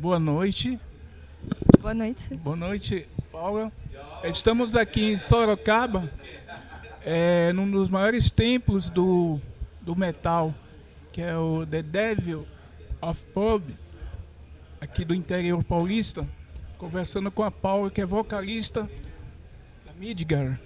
Boa noite. Boa noite. Boa noite, Paula. Estamos aqui em Sorocaba, num dos maiores templos do metal, que é o The Devil of Pub, aqui do interior paulista, conversando com a Paula, que é vocalista da Midgar.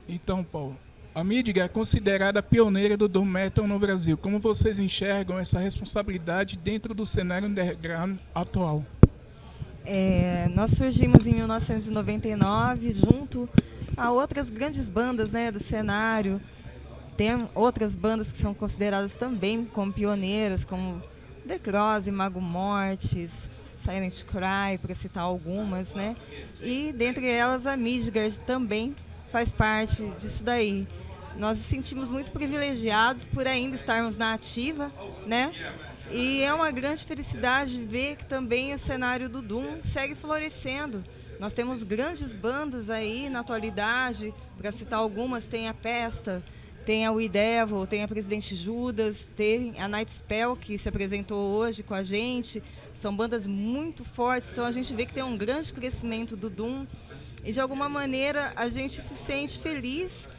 Então, Paula, a Midgar é considerada a pioneira do doom metal no Brasil. Como vocês enxergam essa responsabilidade dentro do cenário underground atual? Nós surgimos em 1999 junto a outras grandes bandas, né, do cenário. Tem outras bandas que são consideradas também como pioneiras, como The Cross, Mago Mortis, Silent Cry, para citar algumas, né? E dentre elas a Midgard também faz parte disso daí. Nós nos sentimos muito privilegiados por ainda estarmos na ativa, né? E é uma grande felicidade ver que também o cenário do Doom segue florescendo. Nós temos grandes bandas aí na atualidade, para citar algumas, tem a Pesta, tem a We Devil, tem a Presidente Judas, tem a Night Spell, que se apresentou hoje com a gente. São bandas muito fortes, então a gente vê que tem um grande crescimento do Doom. E de alguma maneira a gente se sente feliz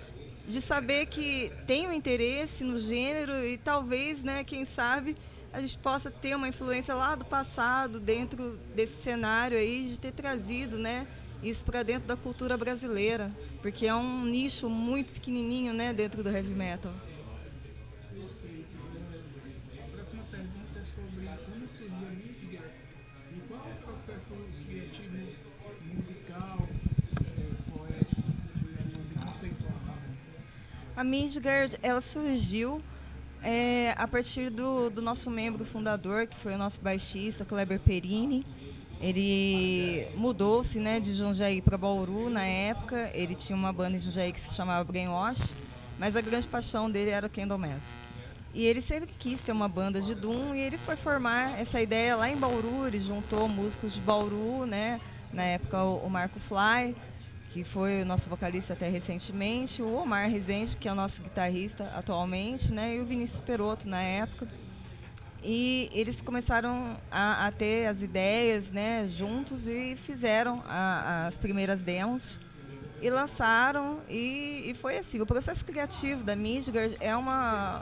de saber que tem um interesse no gênero e talvez, né, quem sabe, a gente possa ter uma influência lá do passado dentro desse cenário aí, de ter trazido, né, isso para dentro da cultura brasileira, porque é um nicho muito pequenininho, né, dentro do heavy metal. A próxima pergunta é sobre como surgiu a Midgar e qual é o processo criativo musical, poético, conceitual. A Midgard, ela surgiu a partir do nosso membro fundador, que foi o nosso baixista, Kleber Perini. Ele mudou-se, né, de Jundiaí para Bauru na época. Ele tinha uma banda em Jundiaí que se chamava Brainwash, mas a grande paixão dele era o Candlemass. E ele sempre quis ter uma banda de Doom e ele foi formar essa ideia lá em Bauru. Ele juntou músicos de Bauru, né, na época o Marco Fly, que foi o nosso vocalista até recentemente, o Omar Rezende, que é o nosso guitarrista atualmente, né, e o Vinícius Perotto na época. E eles começaram a ter as ideias, né, juntos e fizeram as primeiras demos e lançaram, e foi assim. O processo criativo da Midgard é uma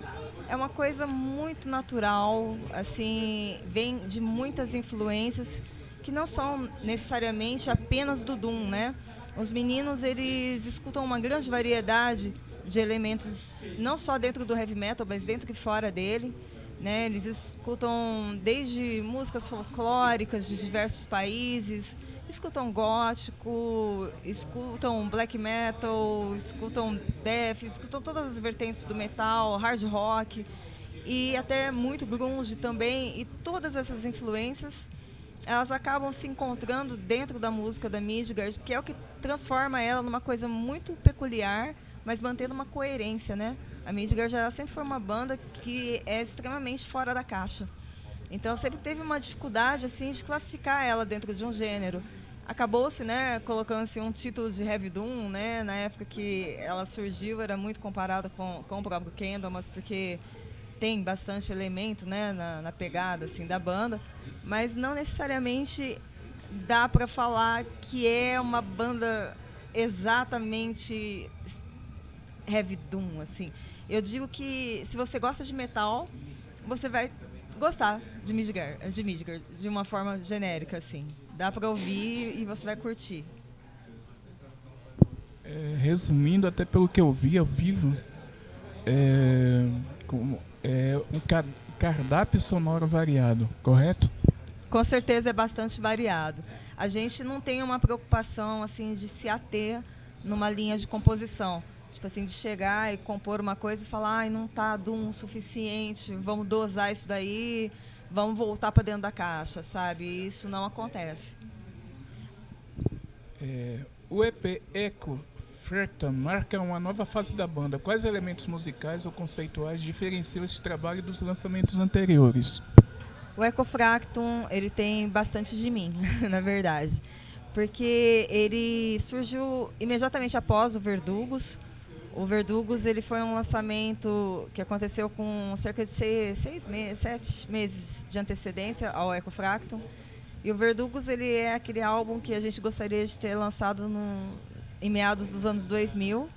coisa muito natural, assim, vem de muitas influências que não são necessariamente apenas do Doom, né? Os meninos, eles escutam uma grande variedade de elementos, não só dentro do heavy metal, mas dentro e fora dele, né? Eles escutam desde músicas folclóricas de diversos países, escutam gótico, escutam black metal, escutam death, escutam todas as vertentes do metal, hard rock e até muito grunge também. E todas essas influências, elas acabam se encontrando dentro da música da Midgard, que é o que transforma ela numa coisa muito peculiar, mas mantendo uma coerência, né? A Midgard já sempre foi uma banda que é extremamente fora da caixa. Então sempre teve uma dificuldade assim de classificar ela dentro de um gênero. Acabou-se, né, colocando assim, um título de Heavy Doom, né? Na época que ela surgiu era muito comparada com o próprio Candlemass, porque tem bastante elemento, né, na pegada assim da banda, mas não necessariamente dá para falar que é uma banda exatamente heavy doom, assim. Eu digo que se você gosta de metal, você vai gostar de Midgard, de uma forma genérica, assim. Dá para ouvir e você vai curtir. Resumindo, até pelo que eu vi ao vivo, um cardápio sonoro variado, correto? Com certeza é bastante variado. A gente não tem uma preocupação assim de se ater numa linha de composição. Tipo assim, de chegar e compor uma coisa e falar, ai, não tá doom o suficiente, vamos dosar isso daí, vamos voltar para dentro da caixa, sabe? E isso não acontece. O EP Echo Fractal marca uma nova fase da banda. Quais elementos musicais ou conceituais diferenciam esse trabalho dos lançamentos anteriores? O Ecofractum, ele tem bastante de mim, na verdade. Porque ele surgiu imediatamente após o Verdugos. O Verdugos ele foi um lançamento que aconteceu com cerca de 7 meses de antecedência ao Ecofracton. E o Verdugos ele é aquele álbum que a gente gostaria de ter lançado em meados dos anos 2000,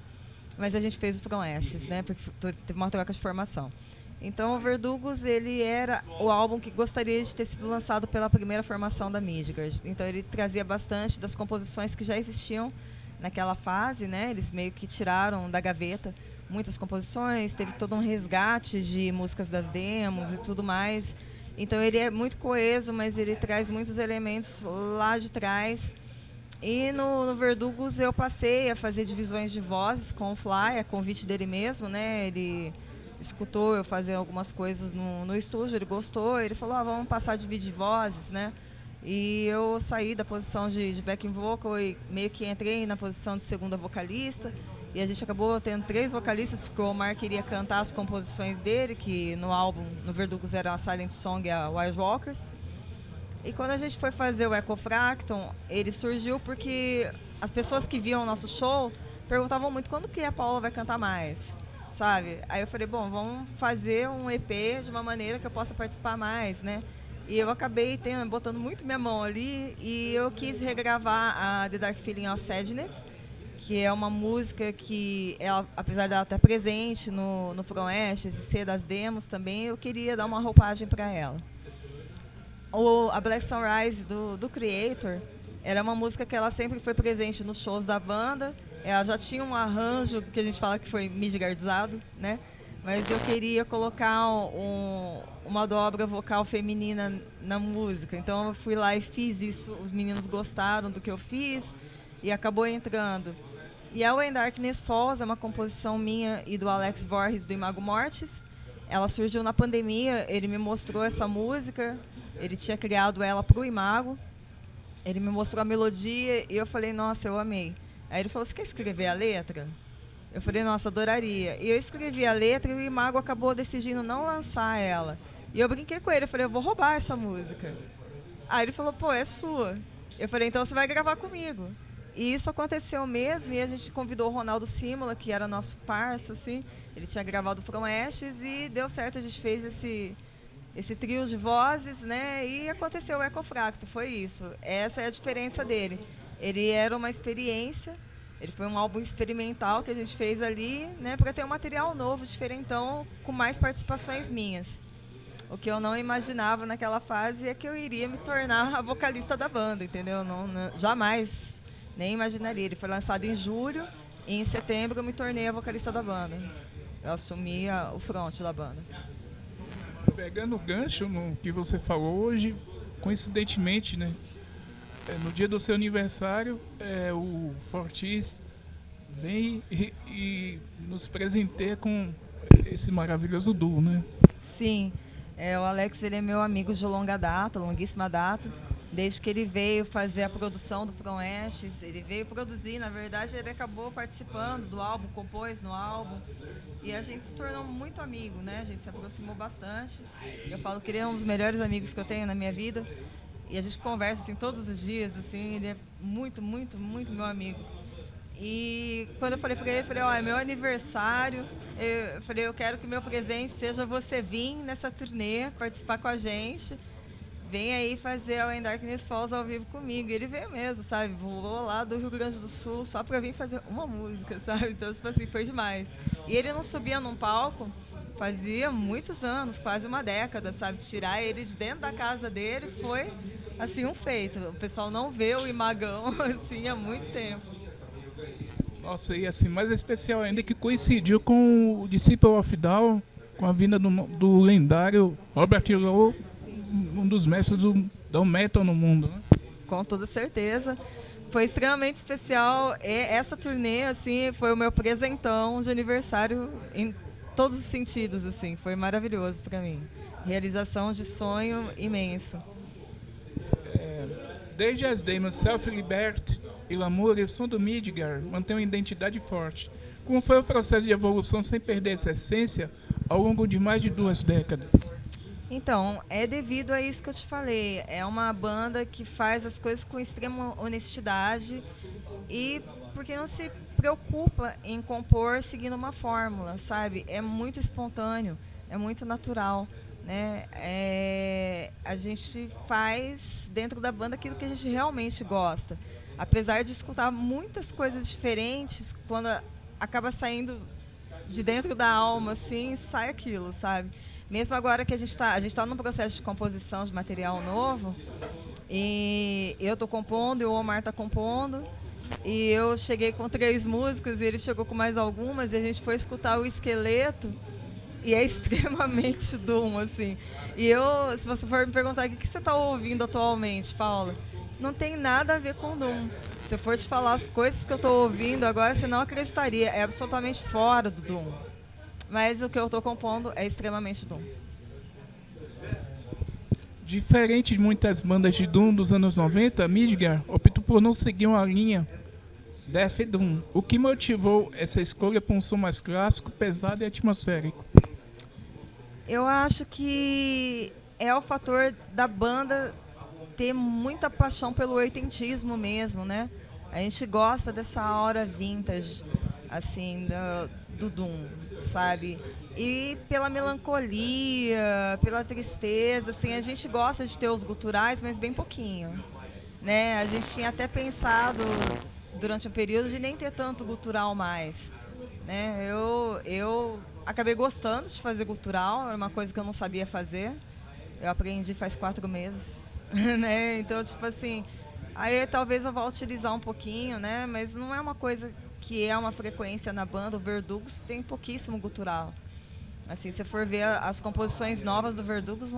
mas a gente fez o From Ashes, né, porque teve uma troca de formação. Então o Verdugos ele era o álbum que gostaria de ter sido lançado pela primeira formação da Midgard. Então ele trazia bastante das composições que já existiam naquela fase, né? Eles meio que tiraram da gaveta muitas composições, teve todo um resgate de músicas das demos e tudo mais. Então ele é muito coeso, mas ele traz muitos elementos lá de trás. E no Verdugos eu passei a fazer divisões de vozes com o Fly, a convite dele mesmo, né? Ele escutou eu fazer algumas coisas no estúdio, ele gostou, ele falou, vamos passar a dividir vozes, né? E eu saí da posição de backing vocal e meio que entrei na posição de segunda vocalista. E a gente acabou tendo 3 vocalistas, porque o Omar queria cantar as composições dele, que no álbum, no Verdugos, era a Silent Song e a Wild Walkers. E quando a gente foi fazer o Ecofracton, ele surgiu porque as pessoas que viam o nosso show perguntavam muito quando que a Paula vai cantar mais, sabe? Aí eu falei, bom, vamos fazer um EP de uma maneira que eu possa participar mais, né? E eu acabei botando muito minha mão ali e eu quis regravar a The Dark Feeling of Sadness, que é uma música que, ela, apesar dela estar presente no From Ashes e ser das demos também, eu queria dar uma roupagem para ela. A Black Sunrise do Creator era uma música que ela sempre foi presente nos shows da banda. Ela já tinha um arranjo que a gente fala que foi midgardizado, né? Mas eu queria colocar uma dobra vocal feminina na música. Então eu fui lá e fiz isso. Os meninos gostaram do que eu fiz e acabou entrando. E a When Darkness Falls é uma composição minha e do Alex Voorhees, do Imago Mortis. Ela surgiu na pandemia, ele me mostrou essa música, ele tinha criado ela para o Imago. Ele me mostrou a melodia e eu falei, nossa, eu amei. Aí ele falou, você quer escrever a letra? Eu falei, nossa, adoraria. E eu escrevi a letra e o Imago acabou decidindo não lançar ela. E eu brinquei com ele, eu falei, eu vou roubar essa música. Aí ele falou, pô, é sua. Eu falei, então você vai gravar comigo. E isso aconteceu mesmo, e a gente convidou o Ronaldo Simula, que era nosso parça, assim. Ele tinha gravado From Ashes e deu certo, a gente fez esse trio de vozes, né? E aconteceu o Ecofracto, foi isso. Essa é a diferença dele. Ele era uma experiência, ele foi um álbum experimental que a gente fez ali, né? Para ter um material novo, diferentão, com mais participações minhas. O que eu não imaginava naquela fase é que eu iria me tornar a vocalista da banda, entendeu? Jamais, nem imaginaria. Ele foi lançado em julho e em setembro eu me tornei a vocalista da banda. Eu assumi o front da banda. Pegando o gancho no que você falou hoje, coincidentemente, né? No dia do seu aniversário, o Fortis vem e nos presenteia com esse maravilhoso duo, né? Sim, o Alex ele é meu amigo de longa data, longuíssima data. Desde que ele veio fazer a produção do From Ashes, ele veio produzir, na verdade ele acabou participando do álbum, compôs no álbum. E a gente se tornou muito amigo, né? A gente se aproximou bastante. Eu falo que ele é um dos melhores amigos que eu tenho na minha vida. E a gente conversa assim todos os dias, assim, ele é muito, muito, muito meu amigo. E quando eu falei para ele, eu falei, é meu aniversário, eu falei, eu quero que meu presente seja você vir nessa turnê, participar com a gente, vem aí fazer a When Darkness Falls ao vivo comigo. E ele veio mesmo, sabe, voou lá do Rio Grande do Sul só para vir fazer uma música, sabe, então tipo assim, foi demais. E ele não subia num palco fazia muitos anos, quase uma década, sabe, tirar ele de dentro da casa dele foi assim um feito. O pessoal não vê o Imagão assim há muito tempo. Nossa, e assim, mais especial ainda que coincidiu com o Disciple of Down, com a vinda do lendário Robert Lowe, um dos mestres do metal no mundo, né? Com toda certeza. Foi extremamente especial. E essa turnê, assim, foi o meu presentão de aniversário em todos os sentidos, assim. Foi maravilhoso para mim. Realização de sonho imenso. Desde as demos Self-Liberty e Lamour, o som do Midgard mantém uma identidade forte. Como foi o processo de evolução sem perder essa essência ao longo de mais de 2 décadas? Então, é devido a isso que eu te falei. É uma banda que faz as coisas com extrema honestidade e porque não se preocupa em compor seguindo uma fórmula, sabe? É muito espontâneo, é muito natural, né? A gente faz dentro da banda aquilo que a gente realmente gosta. Apesar de escutar muitas coisas diferentes, quando acaba saindo de dentro da alma, assim, sai aquilo, sabe? Mesmo agora que a gente tá num processo de composição de material novo, e eu estou compondo, e o Omar está compondo, e eu cheguei com 3 músicas, e ele chegou com mais algumas, e a gente foi escutar o esqueleto, e é extremamente Doom, assim. E se você for me perguntar o que você está ouvindo atualmente, Paula, não tem nada a ver com Doom. Se eu for te falar as coisas que eu estou ouvindo agora, você não acreditaria. É absolutamente fora do Doom. Mas o que eu estou compondo é extremamente Doom. Diferente de muitas bandas de Doom dos anos 90, Midgar optou por não seguir uma linha Death Doom. O que motivou essa escolha por um som mais clássico, pesado e atmosférico? Eu acho que é o fator da banda ter muita paixão pelo oitentismo mesmo, né? A gente gosta dessa aura vintage, assim, do Doom, sabe? E pela melancolia, pela tristeza, assim, a gente gosta de ter os guturais, mas bem pouquinho, né? A gente tinha até pensado, durante um período, de nem ter tanto gutural mais, né? Eu acabei gostando de fazer gutural, era uma coisa que eu não sabia fazer. Eu aprendi faz 4 meses, né? Então, tipo assim, aí talvez eu vá utilizar um pouquinho, né? Mas não é uma coisa que é uma frequência na banda. O Verdugos tem pouquíssimo gutural. Assim, se for ver as composições novas do Verdugos,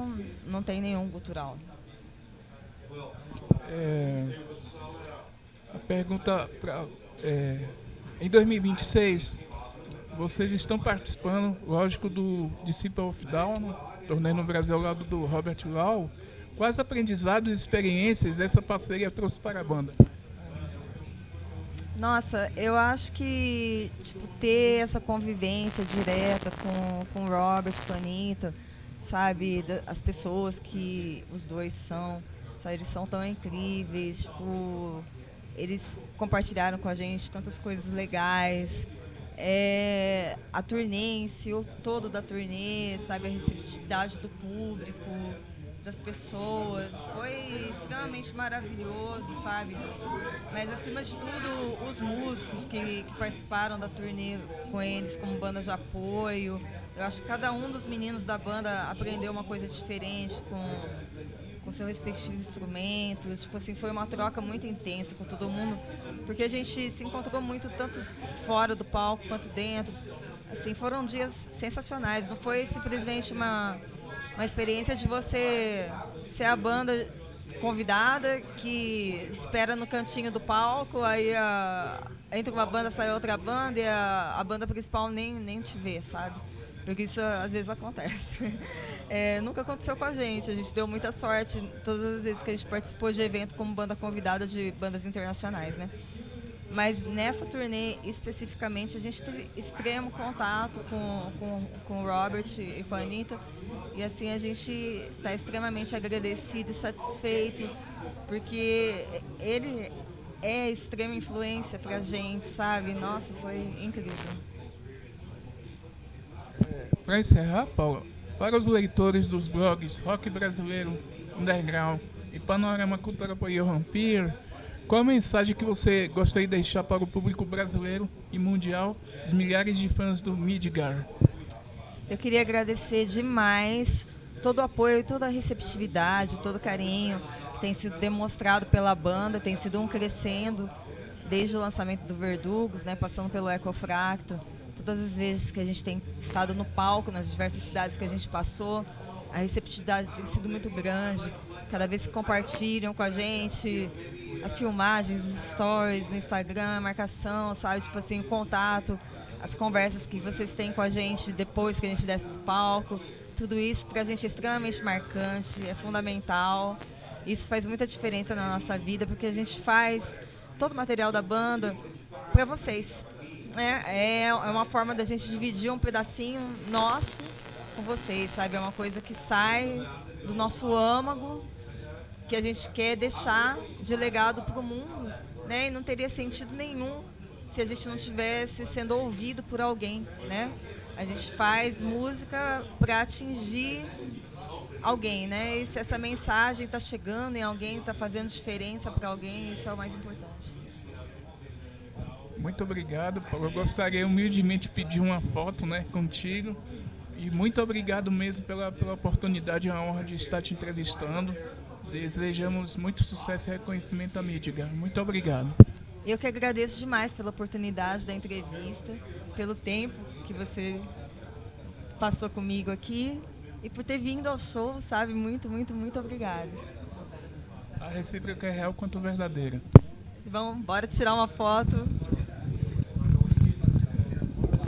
não tem nenhum gutural. A pergunta em 2026, vocês estão participando, lógico, do Disciple of Down, torneio no Brasil ao lado do Robert Lau. Quais aprendizados e experiências essa parceria trouxe para a banda? Nossa, eu acho que ter essa convivência direta com o Robert, com a Anitta, sabe, as pessoas que os dois são, sabe, eles são tão incríveis, eles compartilharam com a gente tantas coisas legais. A turnê em si, o todo da turnê, sabe, a receptividade do público, das pessoas, foi extremamente maravilhoso, sabe? Mas acima de tudo, os músicos que participaram da turnê com eles como banda de apoio, eu acho que cada um dos meninos da banda aprendeu uma coisa diferente com seu respectivo instrumento, tipo assim, foi uma troca muito intensa com todo mundo, porque a gente se encontrou muito tanto fora do palco quanto dentro. Assim, foram dias sensacionais, não foi simplesmente uma experiência de você ser a banda convidada que espera no cantinho do palco, aí entra uma banda, sai outra banda e a banda principal nem te vê, sabe? Porque isso às vezes acontece. Nunca aconteceu com a gente deu muita sorte todas as vezes que a gente participou de evento como banda convidada de bandas internacionais, né? Mas nessa turnê, especificamente, a gente teve extremo contato com o Robert e com a Anitta. E assim, a gente está extremamente agradecido e satisfeito, porque ele é extrema influência pra gente, sabe? Nossa, foi incrível. Para encerrar, Paula, para os leitores dos blogs Rock Brasileiro, Underground e Panorama Cultura por Johan Pier, qual a mensagem que você gostaria de deixar para o público brasileiro e mundial, os milhares de fãs do Midgar? Eu queria agradecer demais todo o apoio, toda a receptividade, todo o carinho que tem sido demonstrado pela banda, tem sido crescendo desde o lançamento do Verdugos, né, passando pelo Ecofracto. Todas as vezes que a gente tem estado no palco, nas diversas cidades que a gente passou, a receptividade tem sido muito grande. Cada vez que compartilham com a gente as filmagens, os stories no Instagram, a marcação, sabe? Tipo assim, o contato, as conversas que vocês têm com a gente depois que a gente desce do palco. Tudo isso pra gente é extremamente marcante, é fundamental. Isso faz muita diferença na nossa vida, porque a gente faz todo o material da banda pra vocês. É uma forma da gente dividir um pedacinho nosso com vocês, sabe? É uma coisa que sai do nosso âmago, que a gente quer deixar de legado para o mundo, né? E não teria sentido nenhum se a gente não tivesse sendo ouvido por alguém, né? A gente faz música para atingir alguém, né? E se essa mensagem está chegando em alguém, está fazendo diferença para alguém, isso é o mais importante. Muito obrigado, Paulo. Eu gostaria humildemente de pedir uma foto, né, contigo. E muito obrigado mesmo pela oportunidade e a honra de estar te entrevistando. Desejamos muito sucesso e reconhecimento à mídia. Muito obrigado. Eu que agradeço demais pela oportunidade da entrevista, pelo tempo que você passou comigo aqui e por ter vindo ao show, sabe? Muito, muito, muito obrigada. A recíproca é real quanto verdadeira. Vamos, bora tirar uma foto.